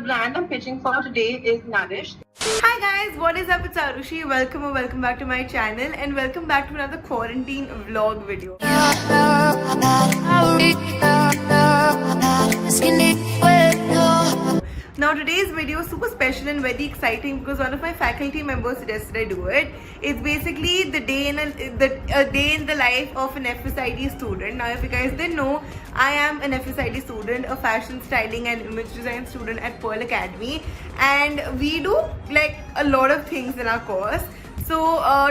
brand I'm pitching for today is Nourish. Hi guys, what is up? It's Arushi. Welcome back to my channel and welcome back to another quarantine vlog video. Now today's video is super special and very exciting because one of my faculty members suggested I do it. It's basically a day in the life of an FSID student. Now if you guys didn't know, I am an FSID student, a fashion styling and image design student at Pearl Academy, and we do like a lot of things in our course. So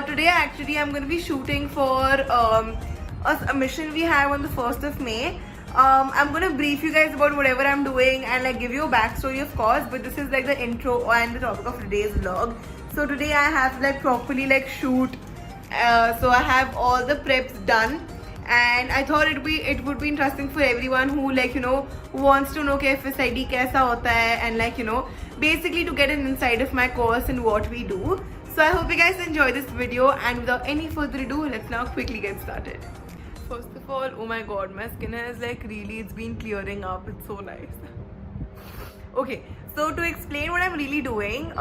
today actually I'm going to be shooting for a mission we have on the 1st of May. I'm gonna brief you guys about whatever I'm doing and like give you a backstory of course, but this is like the intro and the topic of today's vlog. So today I have like properly like shoot, so I have all the preps done, and I thought it would be interesting for everyone who like wants to know कि FSID कैसा होता है and like basically to get an insight of my course and what we do. So I hope you guys enjoy this video, and without any further ado, let's now quickly get started. First of all, oh my god, my skin has like really, it's been clearing up. It's so nice. Okay, so to explain what I'm really doing,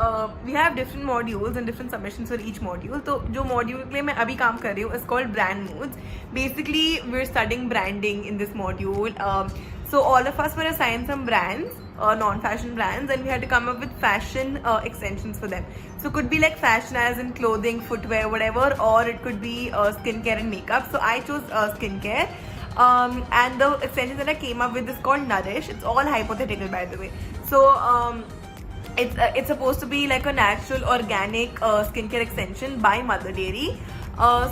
we have different modules and different submissions for each module. So जो module के लिए मैं अभी काम कर रही हूँ is called brand moods. Basically, we're studying branding in this module. So all of us were assigned some brands, non-fashion brands, and we had to come up with fashion extensions for them. So it could be like fashion as in clothing, footwear, whatever, or it could be skincare and makeup. So I chose skincare. And the extension that I came up with is called Nourish. It's all hypothetical, by the way. So it's supposed to be like a natural organic skincare extension by Mother Dairy.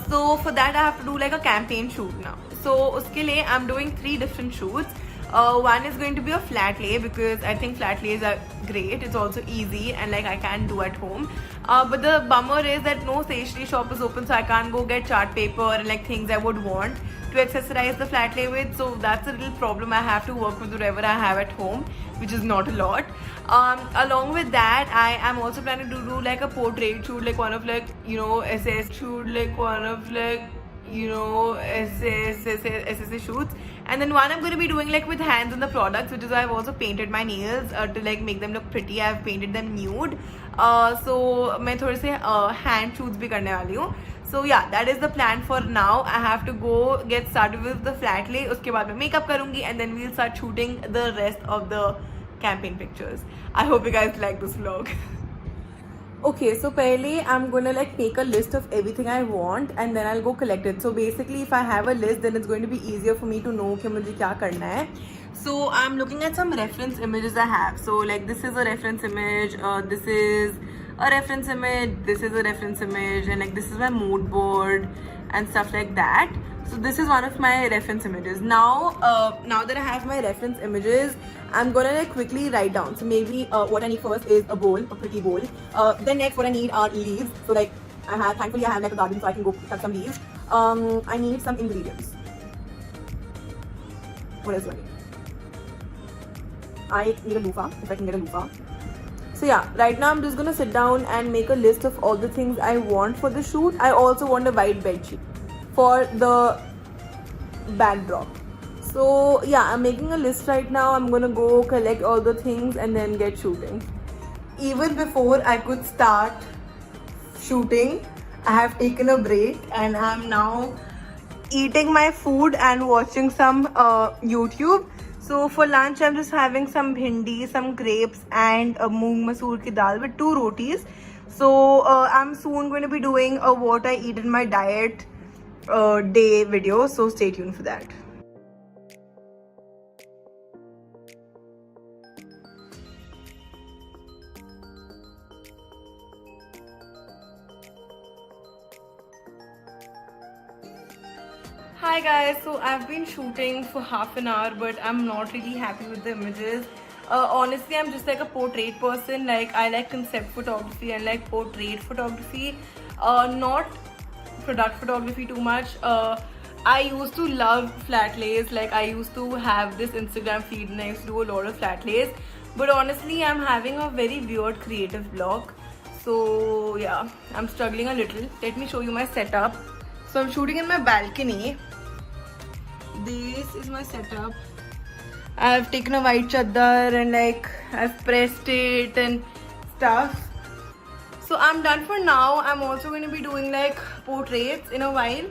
So for that I have to do like a campaign shoot now. So uske liye I'm doing 3 different shoots. One is going to be a flat lay because I think flat lays are great. It's also easy and like I can do at home. But the bummer is that no stationery shop is open, so I can't go get chart paper and like things I would want to accessorize the flat lay with. So that's a little problem. I have to work with whatever I have at home, which is not a lot. Along with that, I am also planning to do like a portrait shoot, like one of like SS shoot, like one of like SSA shoots, and then one I'm going to be doing like with hands on the products, which is why I've also painted my nails to like make them look pretty. I've painted them nude, so मैं थोड़े से hand shoots भी करने वाली हूँ. So yeah, that is the plan for now. I have to go get started with the flat lay. उसके बाद मैं makeup करूँगी, and then we'll start shooting the rest of the campaign pictures. I hope you guys like this vlog. Okay, so pehle I'm gonna like make a list of everything I want and then I'll go collect it. So basically if I have a list, then it's going to be easier for me to know कि मुझे क्या करना है. So I'm looking at some reference images I have. So like this is a reference image, this is a reference image, this is a reference image, and like this is my mood board and stuff like that. So this is one of my reference images. Now that I have my reference images, I'm gonna like quickly write down. So maybe what I need first is a bowl, a pretty bowl. Then next what I need are leaves. So like thankfully I have like a garden, so I can go cut some leaves. I need some ingredients. What else do I need? I need a loofah, if I can get a loofah. So yeah, right now I'm just gonna sit down and make a list of all the things I want for the shoot. I also want a white bed sheet for the backdrop. So yeah, I'm making a list right now. I'm gonna go collect all the things and then get shooting. Even before I could start shooting, I have taken a break and I'm now eating my food and watching some YouTube. So for lunch, I'm just having some bhindi, some grapes, and a moong masoor ki dal with 2 rotis. So I'm soon going to be doing a what I eat in my diet day video. So stay tuned for that. Hi guys, so I've been shooting for half an hour, but I'm not really happy with the images. Honestly, I'm just like a portrait person. Like I like concept photography and like portrait photography, not product photography too much. I used to love flat lays. Like I used to have this Instagram feed and I used to do a lot of flat lays. But honestly, I'm having a very weird creative block. So yeah, I'm struggling a little. Let me show you my setup. So I'm shooting in my balcony. This is my setup. I've taken a white chaddar and like I've pressed it and stuff. So I'm done for now. I'm also going to be doing like portraits in a while.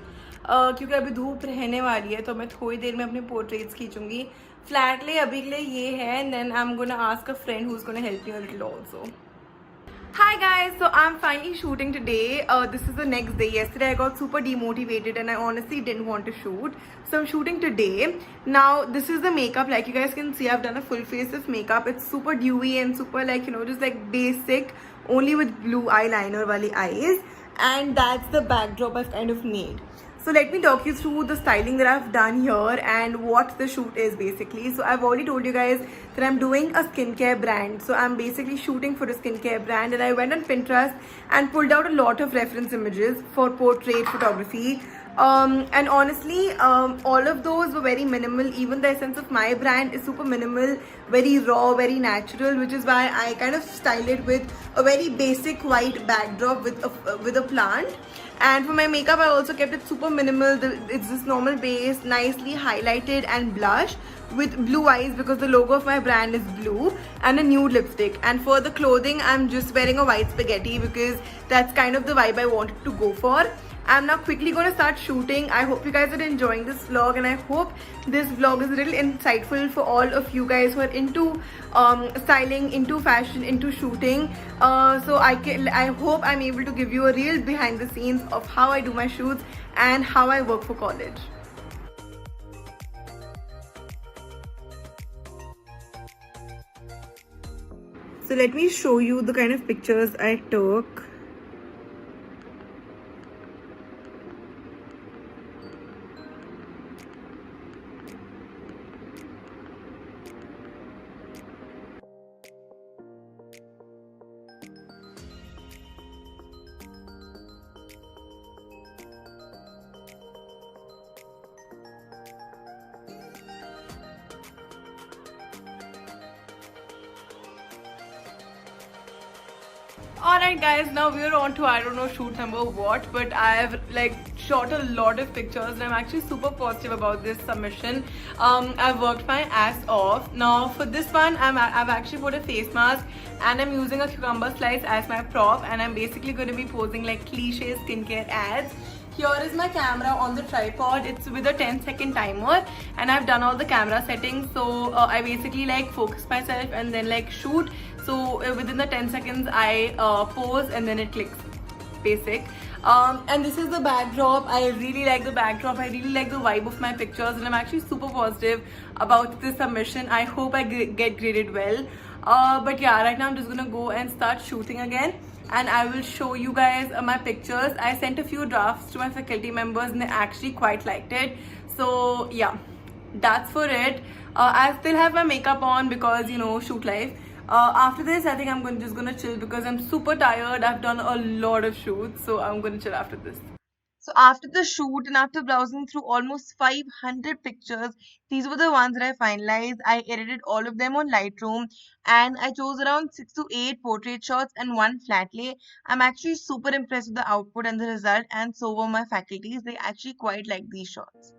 क्योंकि अभी धूप रहने वाली है तो मैं थोड़ी देर में अपने portraits खींचूंगी. Flat lay अभी के लिए ये है and then I'm gonna ask a friend who's gonna help me a little also. Hi guys, so I'm finally shooting today. This is the next day. Yesterday I got super demotivated and I honestly didn't want to shoot. So I'm shooting today. Now this is the makeup. Like you guys can see, I've done a full face of makeup. It's super dewy and super like, you know, just like basic, only with blue eyeliner wali eyes. And that's the backdrop I've kind of made. So let me talk you through the styling that I've done here and what the shoot is basically. So I've already told you guys that I'm doing a skincare brand. So I'm basically shooting for a skincare brand and I went on Pinterest and pulled out a lot of reference images for portrait photography. And honestly, all of those were very minimal. Even the essence of my brand is super minimal, very raw, very natural, which is why I kind of styled it with a very basic white backdrop with a plant. And for my makeup, I also kept it super minimal. It's this normal base, nicely highlighted and blush with blue eyes because the logo of my brand is blue, and a nude lipstick. And for the clothing, I'm just wearing a white spaghetti because that's kind of the vibe I wanted to go for. I'm now quickly going to start shooting. I hope you guys are enjoying this vlog and I hope this vlog is a little insightful for all of you guys who are into styling, into fashion, into shooting. So I hope I'm able to give you a real behind the scenes of how I do my shoots and how I work for college. So let me show you the kind of pictures I took. Alright guys, now we're on to I don't know shoot number what, but I've like shot a lot of pictures and I'm actually super positive about this submission. I've worked my ass off. Now for this one, I've actually put a face mask and I'm using a cucumber slice as my prop and I'm basically going to be posing like cliche skincare ads. Here is my camera on the tripod. It's with a 10-second timer and I've done all the camera settings. So I basically like focus myself and then like shoot. So within the 10 seconds I pose and then it clicks. Basic. And this is the backdrop. I really like the backdrop. I really like the vibe of my pictures and I'm actually super positive about this submission. I hope I get graded well. But yeah, right now I'm just gonna go and start shooting again. And I will show you guys my pictures. I sent a few drafts to my faculty members and they actually quite liked it. So yeah, that's for it. I still have my makeup on because, you know, shoot life. After this, I think I'm just gonna chill because I'm super tired. I've done a lot of shoots, so I'm gonna chill after this. So after the shoot and after browsing through almost 500 pictures, these were the ones that I finalized. I edited all of them on Lightroom and I chose around 6 to 8 portrait shots and 1 flat lay. I'm actually super impressed with the output and the result, and so were my faculties. They actually quite like these shots.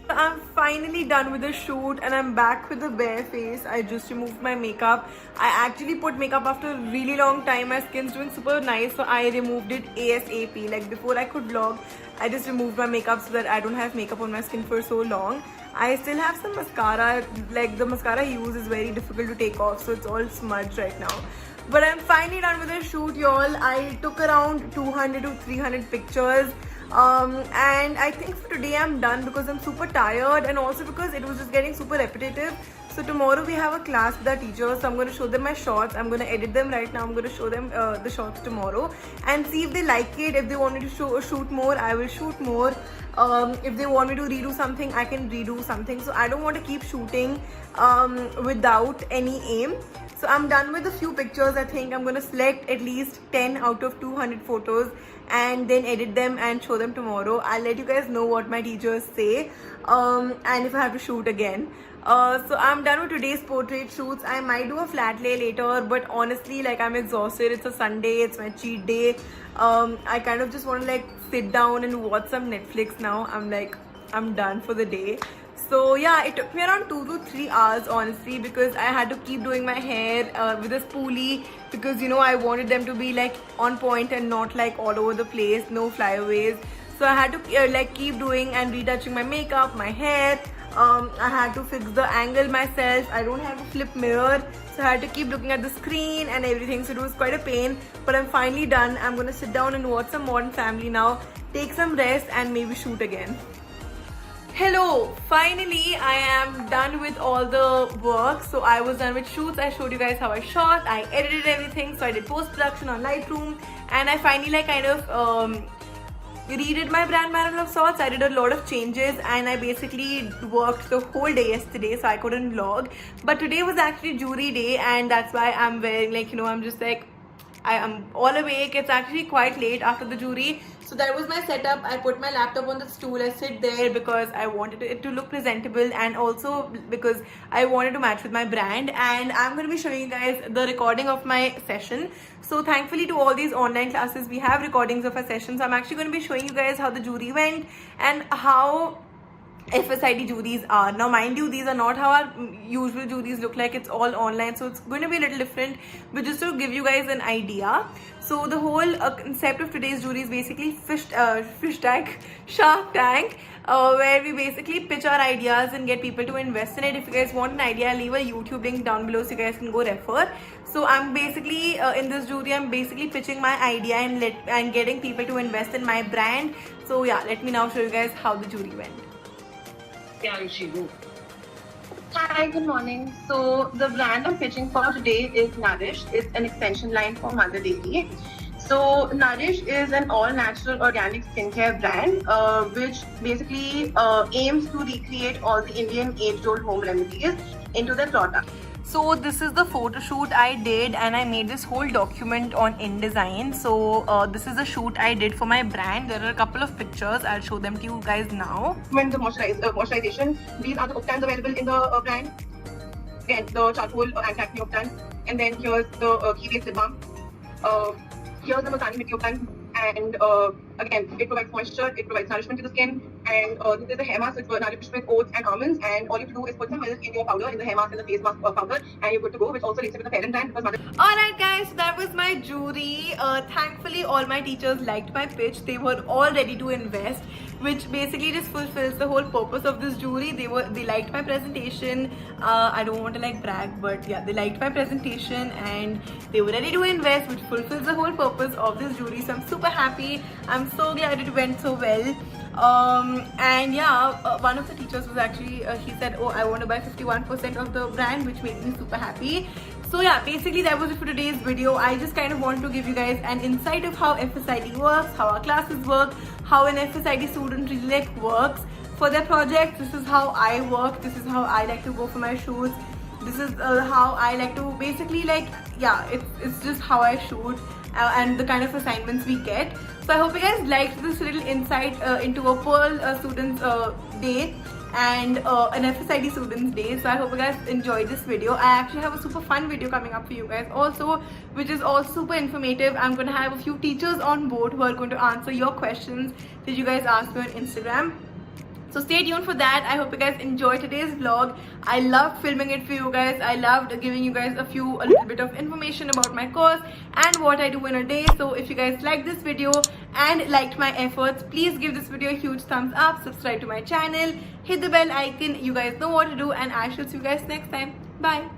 I'm finally done with the shoot and I'm back with a bare face. I just removed my makeup. I actually put makeup after a really long time. My skin's doing super nice, so I removed it ASAP. Like before I could vlog, I just removed my makeup so that I don't have makeup on my skin for so long. I still have some mascara. Like the mascara I use is very difficult to take off, so it's all smudged right now. But I'm finally done with the shoot, y'all. I took around 200 to 300 pictures. And I think for today I'm done because I'm super tired and also because it was just getting super repetitive. So tomorrow we have a class with our teachers, so I'm going to show them my shots. I'm going to edit them right now. I'm going to show them the shots tomorrow and see if they like it. If they want me to shoot more, I will shoot more. If they want me to redo something, I can redo something. So I don't want to keep shooting without any aim. So I'm done with a few pictures. I think I'm going to select at least 10 out of 200 photos and then edit them and show them tomorrow. I'll let you guys know what my teachers say and if I have to shoot again. So I'm done with today's portrait shoots. I might do a flat lay later, but honestly, like I'm exhausted. It's a Sunday, it's my cheat day. I kind of just want to like sit down and watch some Netflix now. I'm done for the day. So yeah, it took me around 2 to 3 hours honestly, because I had to keep doing my hair with a spoolie, because you know I wanted them to be like on point and not like all over the place, no flyaways. So I had to like keep doing and retouching my makeup, my hair. I had to fix the angle myself. I don't have a flip mirror, so I had to keep looking at the screen and everything, so it was quite a pain. But I'm finally done. I'm gonna sit down and watch some Modern Family now, take some rest and maybe shoot again. Hello, finally I am done with all the work. So I was done with shoots. I showed you guys how I shot, I edited everything, so I did post-production on Lightroom, and I finally like kind of redid my brand marathon of sorts. I did a lot of changes and I basically worked the whole day yesterday, so I couldn't vlog. But today was actually jury day, and that's why I'm wearing, like, you know, I'm just like, I am all awake. It's actually quite late after the jury. So that was my setup. I put my laptop on the stool. I sit there because I wanted it to look presentable, and also because I wanted to match with my brand. And I'm going to be showing you guys the recording of my session. So thankfully to all these online classes, we have recordings of our sessions. So I'm actually going to be showing you guys how the jury went and how FSID juries are. Now mind you, these are not how our usual juries look like. It's all online, so it's going to be a little different, but just to give you guys an idea. So the whole concept of today's jury is basically Shark Tank, where we basically pitch our ideas and get people to invest in it. If you guys want an idea, I'll leave a YouTube link down below so you guys can go refer. So I'm basically in this jury, I'm basically pitching my idea and getting people to invest in my brand. So yeah, let me now show you guys how the jury went. Hi, good morning. So the brand I'm pitching for today is Nourish. It's an extension line for Mother Dairy. So Nourish is an all-natural organic skincare brand which basically aims to recreate all the Indian age-old home remedies into their product. So this is the photo shoot I did, and I made this whole document on InDesign. So this is the shoot I did for my brand. There are a couple of pictures. I'll show them to you guys now. When the moisturization, these are the Octans available in the brand. Then the charcoal anti-acne Octan, and then here's the key-based lip balm. Here's the Multani Mitti Octan, and again, it provides moisture, it provides nourishment to the skin, and this is a hair mask. It's nourished with oats and almonds, and all you have to do is put some milk in your powder, in the hair mask and the face mask powder, and you're good to go, which also links it with the parent brand because Mother. Alright guys, so that was my jury. Thankfully all my teachers liked my pitch. They were all ready to invest, which basically just fulfills the whole purpose of this jury. They liked my presentation. I don't want to like brag, but yeah, they liked my presentation and they were ready to invest, which fulfills the whole purpose of this jury. So I'm super happy. I'm so glad it went so well. And yeah, one of the teachers was actually he said, oh, I want to buy 51% of the brand, which made me super happy. So yeah, basically that was it for today's video. I just kind of want to give you guys an insight of how FSID works, how our classes work, how an FSID student really like works for their projects. This is how I work. This is how I like to go for my shoots. This is how I like to basically like, yeah, it's just how I shoot and the kind of assignments we get. So I hope you guys liked this little insight into a Pearl student's day and an FSID student's day. So I hope you guys enjoyed this video. I actually have a super fun video coming up for you guys also, which is all super informative. I'm going to have a few teachers on board who are going to answer your questions that you guys asked me on Instagram. So stay tuned for that. I hope you guys enjoyed today's vlog. I loved filming it for you guys. I loved giving you guys a little bit of information about my course and what I do in a day. So if you guys liked this video and liked my efforts, please give this video a huge thumbs up, subscribe to my channel, hit the bell icon. You guys know what to do, and I shall see you guys next time. Bye.